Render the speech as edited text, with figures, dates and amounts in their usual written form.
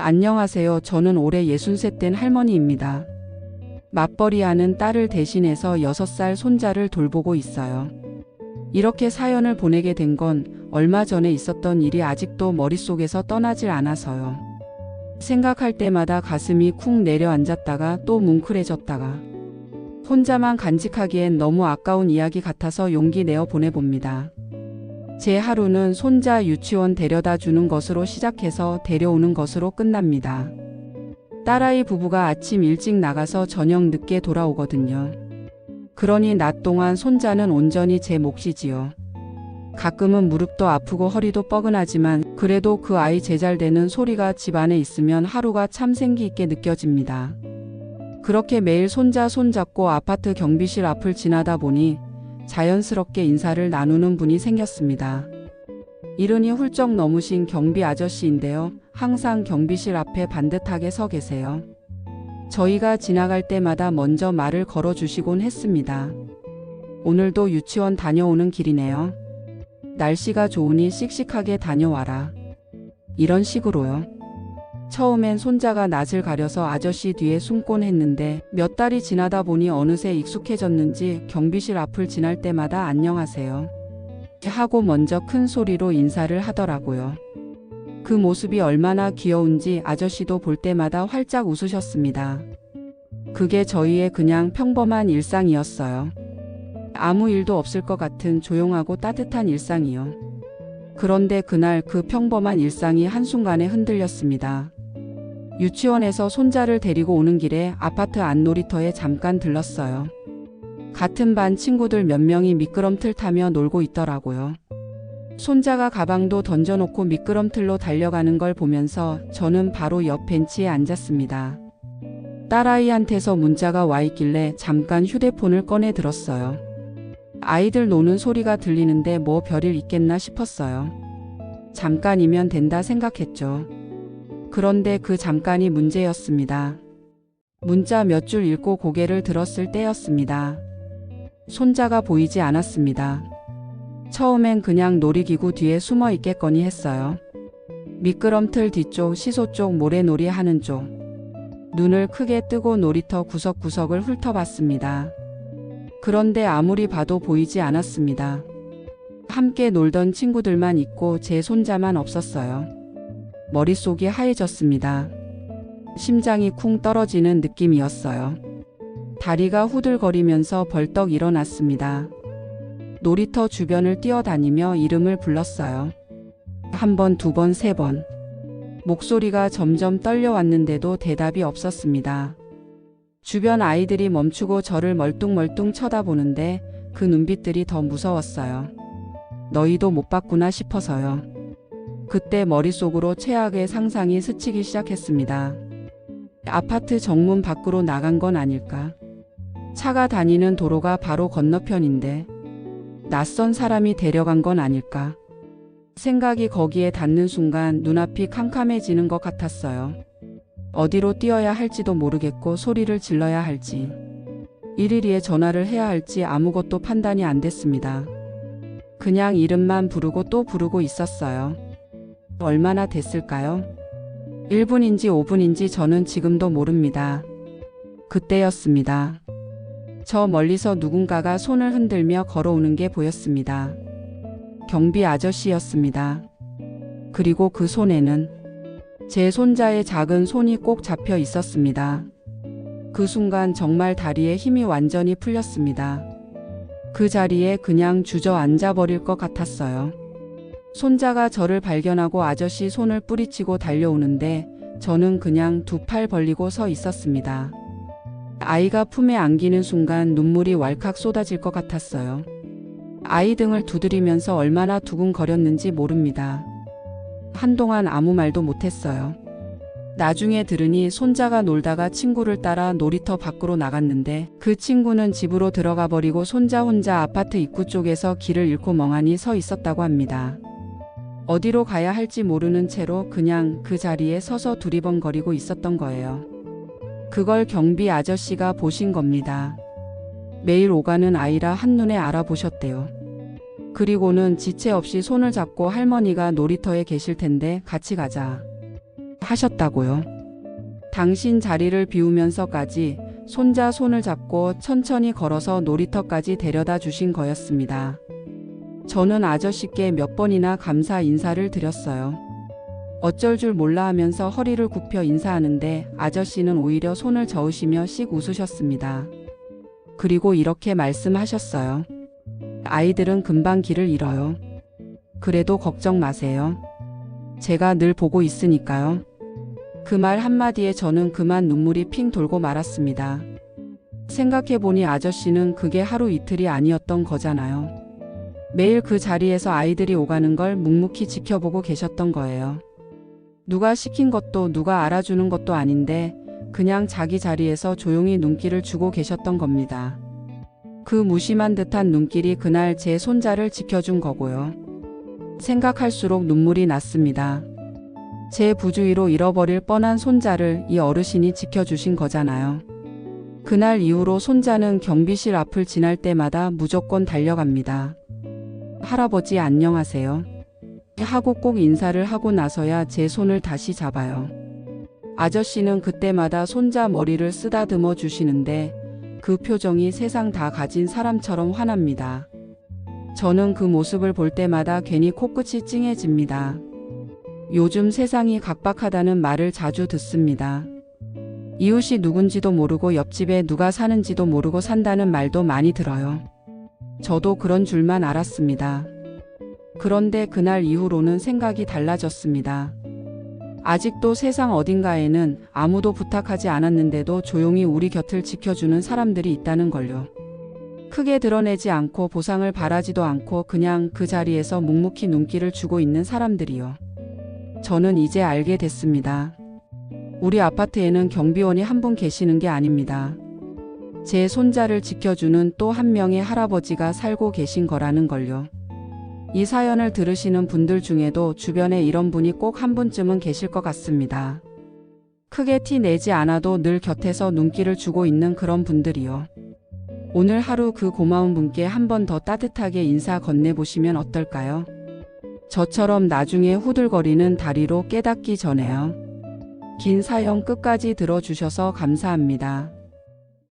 안녕하세요. 저는 올해 63 된 할머니입니다. 맞벌이하는 딸을 대신해서 6살 손자를 돌보고 있어요. 이렇게 사연을 보내게 된 건 얼마 전에 있었던 일이 아직도 머릿속에서 떠나질 않아서요. 생각할 때마다 가슴이 쿵 내려앉았다가 또 뭉클해졌다가 혼자만 간직하기엔 너무 아까운 이야기 같아서 용기 내어 보내봅니다. 제 하루는 손자 유치원 데려다 주는 것으로 시작해서 데려오는 것으로 끝납니다. 딸아이 부부가 아침 일찍 나가서 저녁 늦게 돌아오거든요. 그러니 낮 동안 손자는 온전히 제 몫이지요. 가끔은 무릎도 아프고 허리도 뻐근하지만 그래도 그 아이 제잘되는 소리가 집안에 있으면 하루가 참 생기 있게 느껴집니다. 그렇게 매일 손자 손잡고 아파트 경비실 앞을 지나다 보니 자연스럽게 인사를 나누는 분이 생겼습니다. 이른이 훌쩍 넘으신 경비 아저씨인데요. 항상 경비실 앞에 반듯하게 서 계세요. 저희가 지나갈 때마다 먼저 말을 걸어주시곤 했습니다. 오늘도 유치원 다녀오는 길이네요. 날씨가 좋으니 씩씩하게 다녀와라. 이런 식으로요. 처음엔 손자가 낯을 가려서 아저씨 뒤에 숨곤 했는데 몇 달이 지나다 보니 어느새 익숙해졌는지 경비실 앞을 지날 때마다 안녕하세요 하고 먼저 큰 소리로 인사를 하더라고요. 그 모습이 얼마나 귀여운지 아저씨도 볼 때마다 활짝 웃으셨습니다. 그게 저희의 그냥 평범한 일상이었어요. 아무 일도 없을 것 같은 조용하고 따뜻한 일상이요. 그런데 그날 그 평범한 일상이 한순간에 흔들렸습니다. 유치원에서 손자를 데리고 오는 길에 아파트 안 놀이터에 잠깐 들렀어요. 같은 반 친구들 몇 명이 미끄럼틀 타며 놀고 있더라고요. 손자가 가방도 던져놓고 미끄럼틀로 달려가는 걸 보면서 저는 바로 옆 벤치에 앉았습니다. 딸아이한테서 문자가 와 있길래 잠깐 휴대폰을 꺼내 들었어요. 아이들 노는 소리가 들리는데 뭐 별일 있겠나 싶었어요. 잠깐이면 된다 생각했죠. 그런데 그 잠깐이 문제였습니다. 문자 몇 줄 읽고 고개를 들었을 때였습니다. 손자가 보이지 않았습니다. 처음엔 그냥 놀이기구 뒤에 숨어 있겠거니 했어요. 미끄럼틀 뒤쪽, 시소 쪽 모래놀이 하는 쪽. 눈을 크게 뜨고 놀이터 구석구석을 훑어봤습니다. 그런데 아무리 봐도 보이지 않았습니다. 함께 놀던 친구들만 있고 제 손자만 없었어요. 머릿속이 하얘졌습니다. 심장이 쿵 떨어지는 느낌이었어요. 다리가 후들거리면서 벌떡 일어났습니다. 놀이터 주변을 뛰어다니며 이름을 불렀어요. 한 번, 두 번, 세 번. 목소리가 점점 떨려왔는데도 대답이 없었습니다. 주변 아이들이 멈추고 저를 멀뚱멀뚱 쳐다보는데 그 눈빛들이 더 무서웠어요. 너희도 못 봤구나 싶어서요. 그때 머릿속으로 최악의 상상이 스치기 시작했습니다. 아파트 정문 밖으로 나간 건 아닐까? 차가 다니는 도로가 바로 건너편인데 낯선 사람이 데려간 건 아닐까? 생각이 거기에 닿는 순간 눈앞이 캄캄해지는 것 같았어요. 어디로 뛰어야 할지도 모르겠고 소리를 질러야 할지 112에 전화를 해야 할지 아무것도 판단이 안 됐습니다. 그냥 이름만 부르고 또 부르고 있었어요. 얼마나 됐을까요? 1분인지 5분인지 저는 지금도 모릅니다. 그때였습니다. 저 멀리서 누군가가 손을 흔들며 걸어오는 게 보였습니다. 경비 아저씨였습니다. 그리고 그 손에는 제 손자의 작은 손이 꼭 잡혀 있었습니다. 그 순간 정말 다리에 힘이 완전히 풀렸습니다. 그 자리에 그냥 주저앉아 버릴 것 같았어요. 손자가 저를 발견하고 아저씨 손을 뿌리치고 달려오는데 저는 그냥 두 팔 벌리고 서 있었습니다. 아이가 품에 안기는 순간 눈물이 왈칵 쏟아질 것 같았어요. 아이 등을 두드리면서 얼마나 두근거렸는지 모릅니다. 한동안 아무 말도 못했어요. 나중에 들으니 손자가 놀다가 친구를 따라 놀이터 밖으로 나갔는데 그 친구는 집으로 들어가 버리고 손자 혼자 아파트 입구 쪽에서 길을 잃고 멍하니 서 있었다고 합니다. 어디로 가야 할지 모르는 채로 그냥 그 자리에 서서 두리번거리고 있었던 거예요. 그걸 경비 아저씨가 보신 겁니다. 매일 오가는 아이라 한눈에 알아보셨대요. 그리고는 지체 없이 손을 잡고 할머니가 놀이터에 계실 텐데 같이 가자. 하셨다고요. 당신 자리를 비우면서까지 손자 손을 잡고 천천히 걸어서 놀이터까지 데려다 주신 거였습니다. 저는 아저씨께 몇 번이나 감사 인사를 드렸어요. 어쩔 줄 몰라 하면서 허리를 굽혀 인사하는데 아저씨는 오히려 손을 저으시며 씩 웃으셨습니다. 그리고 이렇게 말씀하셨어요. 아이들은 금방 길을 잃어요. 그래도 걱정 마세요. 제가 늘 보고 있으니까요. 그 말 한마디에 저는 그만 눈물이 핑 돌고 말았습니다. 생각해보니 아저씨는 그게 하루 이틀이 아니었던 거잖아요. 매일 그 자리에서 아이들이 오가는 걸 묵묵히 지켜보고 계셨던 거예요. 누가 시킨 것도 누가 알아주는 것도 아닌데 그냥 자기 자리에서 조용히 눈길을 주고 계셨던 겁니다. 그 무심한 듯한 눈길이 그날 제 손자를 지켜준 거고요. 생각할수록 눈물이 났습니다. 제 부주의로 잃어버릴 뻔한 손자를 이 어르신이 지켜주신 거잖아요. 그날 이후로 손자는 경비실 앞을 지날 때마다 무조건 달려갑니다. 할아버지 안녕하세요. 하고 꼭 인사를 하고 나서야 제 손을 다시 잡아요. 아저씨는 그때마다 손자 머리를 쓰다듬어 주시는데 그 표정이 세상 다 가진 사람처럼 환합니다. 저는 그 모습을 볼 때마다 괜히 코끝이 찡해집니다. 요즘 세상이 각박하다는 말을 자주 듣습니다. 이웃이 누군지도 모르고 옆집에 누가 사는지도 모르고 산다는 말도 많이 들어요. 저도 그런 줄만 알았습니다. 그런데 그날 이후로는 생각이 달라졌습니다. 아직도 세상 어딘가에는 아무도 부탁하지 않았는데도 조용히 우리 곁을 지켜주는 사람들이 있다는 걸요. 크게 드러내지 않고 보상을 바라지도 않고 그냥 그 자리에서 묵묵히 눈길을 주고 있는 사람들이요. 저는 이제 알게 됐습니다. 우리 아파트에는 경비원이 한 분 계시는 게 아닙니다. 제 손자를 지켜주는 또 한 명의 할아버지가 살고 계신 거라는 걸요. 이 사연을 들으시는 분들 중에도 주변에 이런 분이 꼭 한 분쯤은 계실 것 같습니다. 크게 티 내지 않아도 늘 곁에서 눈길을 주고 있는 그런 분들이요. 오늘 하루 그 고마운 분께 한 번 더 따뜻하게 인사 건네보시면 어떨까요? 저처럼 나중에 후들거리는 다리로 깨닫기 전에요. 긴 사연 끝까지 들어주셔서 감사합니다.